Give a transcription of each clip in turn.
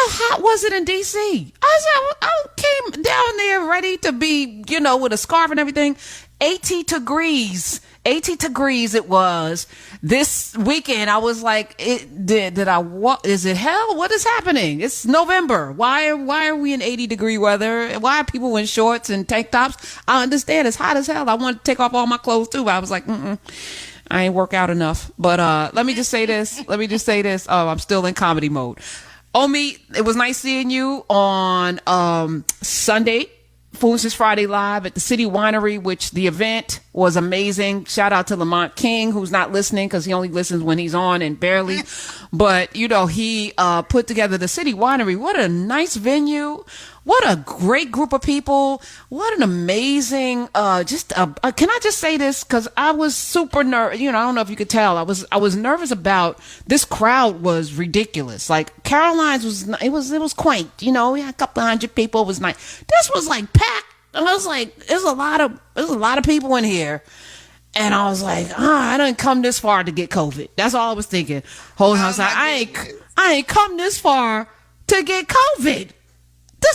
How hot was it in DC? I came down there ready to be, with a scarf and everything. 80 degrees. 80 degrees it was this weekend. I was like, is it hell? What is happening? It's November. Why are we in 80-degree weather? Why are people in shorts and tank tops? I understand it's hot as hell. I want to take off all my clothes too. But I was like, I ain't work out enough. But let me just say this. I'm still in comedy mode. Omi, it was nice seeing you on Sunday. Foolishness Friday Live at the City Winery, which the event was amazing. Shout out to Lamont King, who's not listening because he only listens when he's on and barely. But, he put together the City Winery. What a nice venue. What a great group of people. What an amazing, can I just say this? Cause I was super nervous. I don't know if you could tell. I was nervous about this crowd was ridiculous. Like Caroline's it was quaint. We had a couple hundred people. It was nice. This was like packed. And I was like, there's a lot of people in here. And I was like, I didn't come this far to get COVID. That's all I was thinking. Hold on. I ain't come this far to get COVID.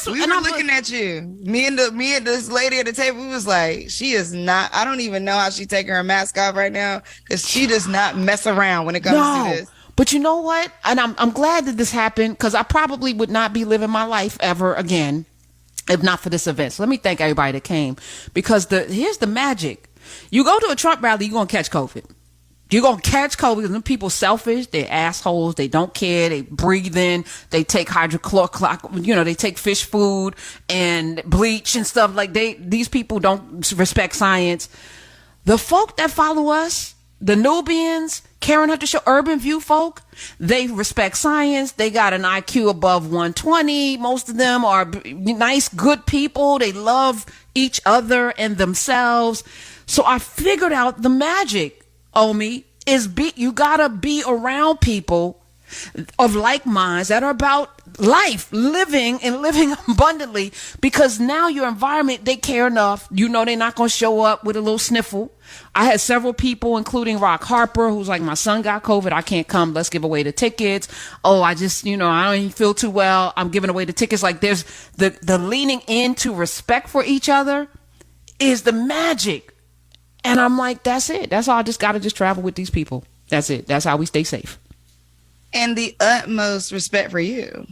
We were looking at you. Me and this lady at the table, we was like, she is not, I don't even know how she's taking her mask off right now because she does not mess around when it comes to this. But you know what? And I'm glad that this happened because I probably would not be living my life ever again if not for this event. So let me thank everybody that came because here's the magic. You go to a Trump rally, you're going to catch COVID. You're going to catch COVID because them people selfish. They're assholes. They don't care. They breathe in. They take hydrochloroquine, they take fish food and bleach and stuff. Like these people don't respect science. The folk that follow us, the Nubians, Karen Hunter Show, Urban View folk, they respect science. They got an IQ above 120. Most of them are nice, good people. They love each other and themselves. So I figured out the magic. Omi, you gotta be around people of like minds that are about life, living abundantly, because now your environment, they care enough. They're not gonna show up with a little sniffle. I had several people, including Rock Harper, who's like, my son got COVID. I can't come. Let's give away the tickets. Oh, I just, I don't even feel too well. I'm giving away the tickets. Like there's the leaning into respect for each other is the magic. And I'm like, that's it. That's all. I just got to travel with these people. That's it. That's how we stay safe. And the utmost respect for you.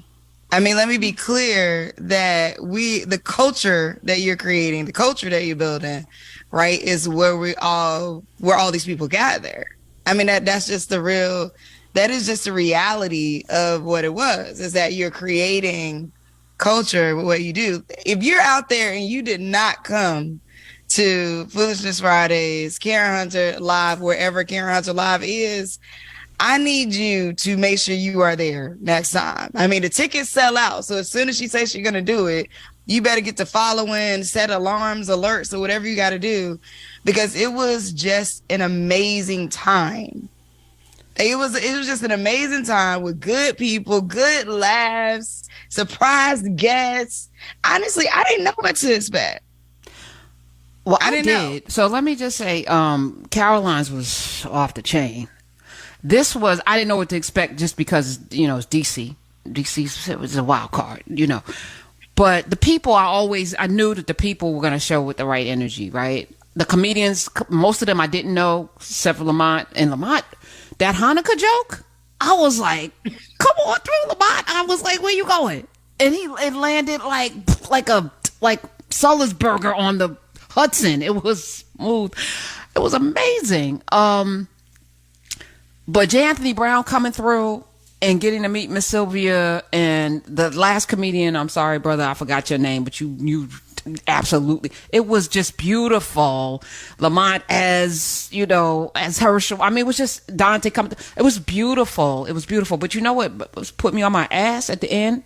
I mean, let me be clear that the culture that you're creating, the culture that you're building, right, is where all these people gather. I mean, that is just the reality of what it was, is that you're creating culture with what you do. If you're out there and you did not come to Foolishness Fridays, Karen Hunter Live, wherever Karen Hunter Live is, I need you to make sure you are there next time. I mean, the tickets sell out. So as soon as she says she's going to do it, you better get to following, set alarms, alerts, or whatever you got to do, because it was just an amazing time. It was just an amazing time with good people, good laughs, surprised guests. Honestly, I didn't know what to expect. Well, I did know. So let me just say, Caroline's was off the chain. I didn't know what to expect just because, it's DC. DC was a wild card, But the people, I knew that the people were going to show with the right energy, right? The comedians, most of them I didn't know, except for Lamont. And Lamont, that Hanukkah joke, I was like, come on through, Lamont. I was like, where you going? And it landed like Sullisberger on the Hudson. It was smooth. It was amazing. But J. Anthony Brown coming through and getting to meet Miss Sylvia and the last comedian, I'm sorry, brother, I forgot your name, but you absolutely, it was just beautiful. Lamont as Herschel. I mean, it was just Dante coming. It was beautiful. But you know what put me on my ass at the end?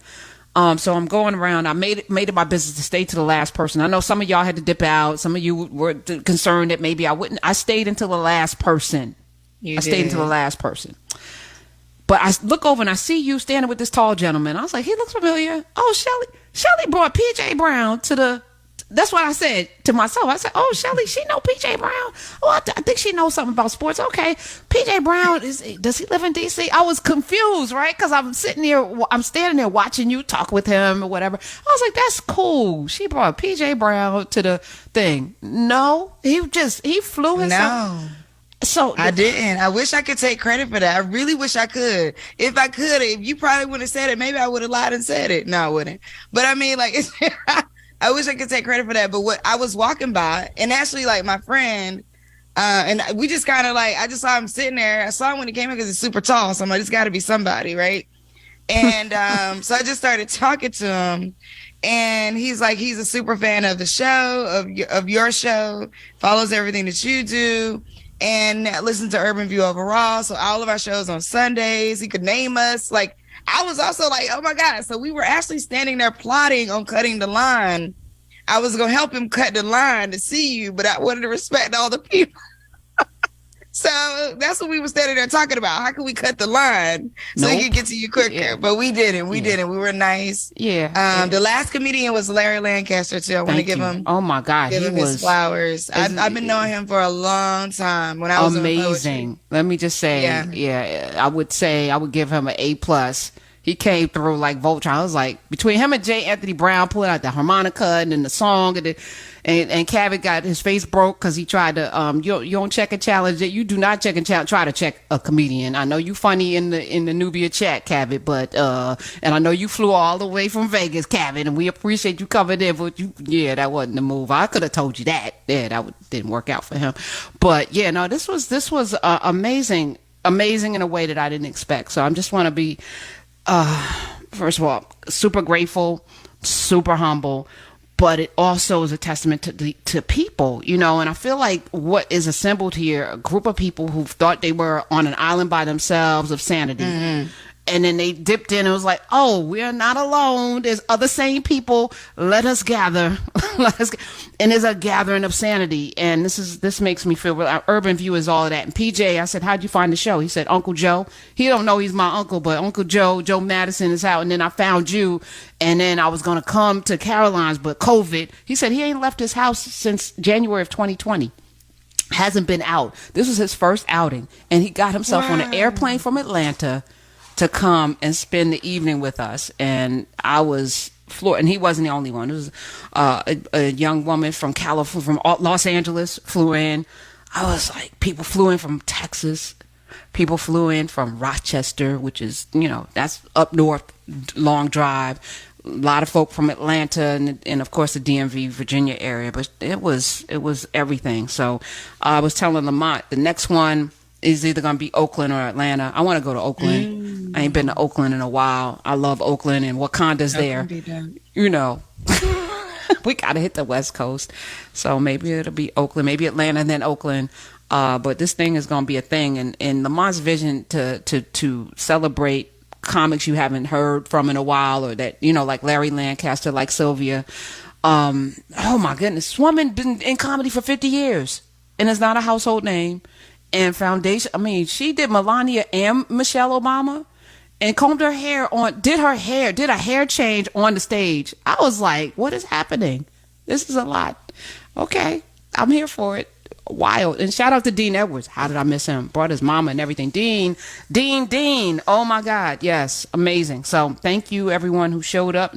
So I'm going around. I made it my business to stay to the last person. I know some of y'all had to dip out. Some of you were concerned that maybe I wouldn't. I stayed until the last person. Stayed until the last person. But I look over and I see you standing with this tall gentleman. I was like, he looks familiar. Oh, Shelly brought PJ Brown to the that's what I said to myself. I said, "Oh, Shelly, she know PJ Brown. Oh, I think she knows something about sports. Okay, PJ Brown does he live in DC?" I was confused, right? Because I'm standing there watching you talk with him or whatever. I was like, "That's cool." She brought PJ Brown to the thing. No, he flew himself. No. So I didn't. I wish I could take credit for that. I really wish I could. If you probably would have said it, maybe I would have lied and said it. No, I wouldn't. But I mean, like, I wish I could take credit for that. But what I was walking by, and actually, like, my friend, and we just kind of like, I just saw him sitting there. I saw him when he came in because he's super tall. So I'm like, it's got to be somebody, right? And so I just started talking to him. And he's like, he's a super fan of the show, of your show, follows everything that you do, and listens to Urban View overall. So all of our shows on Sundays, he could name us. Like, I was also like, oh my God. So we were actually standing there plotting on cutting the line. I was going to help him cut the line to see you, but I wanted to respect all the people. So that's what we were standing there talking about. How can we cut the line so he could get to you quicker? Yeah. But we didn't. We didn't. We were nice. Yeah. The last comedian was Larry Lancaster too. I want to give him. Oh my God, give him his flowers. I've been knowing him for a long time. When I was amazing. Let me just say, I would give him an A+. He came through like Voltron. I was like, between him and J. Anthony Brown pulling out the harmonica and then the song, and Kevin got his face broke because he tried to you don't check and challenge it. You do not check and try to check a comedian. I know you funny in the Nubia chat, Kevin, but and I know you flew all the way from Vegas, Kevin, and we appreciate you coming in. But that wasn't the move. I could have told you that. Yeah, didn't work out for him. But yeah, no, this was amazing in a way that I didn't expect. So I just want to be. First of all, super grateful, super humble, but it also is a testament to people, and I feel like what is assembled here, a group of people who thought they were on an island by themselves of sanity. Mm-hmm. And then they dipped in and was like, oh, we're not alone. There's other sane people. Let us gather. And there's a gathering of sanity. And this makes me feel real. Urban View is all of that. And PJ, I said, how'd you find the show? He said, Uncle Joe. He don't know he's my uncle, but Uncle Joe Madison is out. And then I found you. And then I was going to come to Caroline's, but COVID. He said he ain't left his house since January of 2020. Hasn't been out. This was his first outing. And he got himself on an airplane from Atlanta to come and spend the evening with us. And I was floored. And he wasn't the only one. It was a young woman from California, from Los Angeles, flew in. I was like, people flew in from Texas. People flew in from Rochester, which is, that's up north, long drive. A lot of folk from Atlanta and of course the DMV, Virginia area. But it was everything. So I was telling Lamont, the next one is either going to be Oakland or Atlanta. I want to go to Oakland. I ain't been to Oakland in a while. I love Oakland and Wakanda's there. We got to hit the West Coast. So maybe it'll be Oakland, maybe Atlanta and then Oakland. But this thing is going to be a thing. And Lamont's vision to celebrate comics you haven't heard from in a while, or that, like Larry Lancaster, like Sylvia. Oh my goodness. This woman been in comedy for 50 years and is not a household name. And foundation, she did Melania and Michelle Obama and combed her hair did a hair change on the stage. I was like, what is happening? This is a lot. Okay, I'm here for it. Wild. And shout out to Dean Edwards. How did I miss him? Brought his mama and everything. Dean. Oh my God. Yes. Amazing. So thank you everyone who showed up.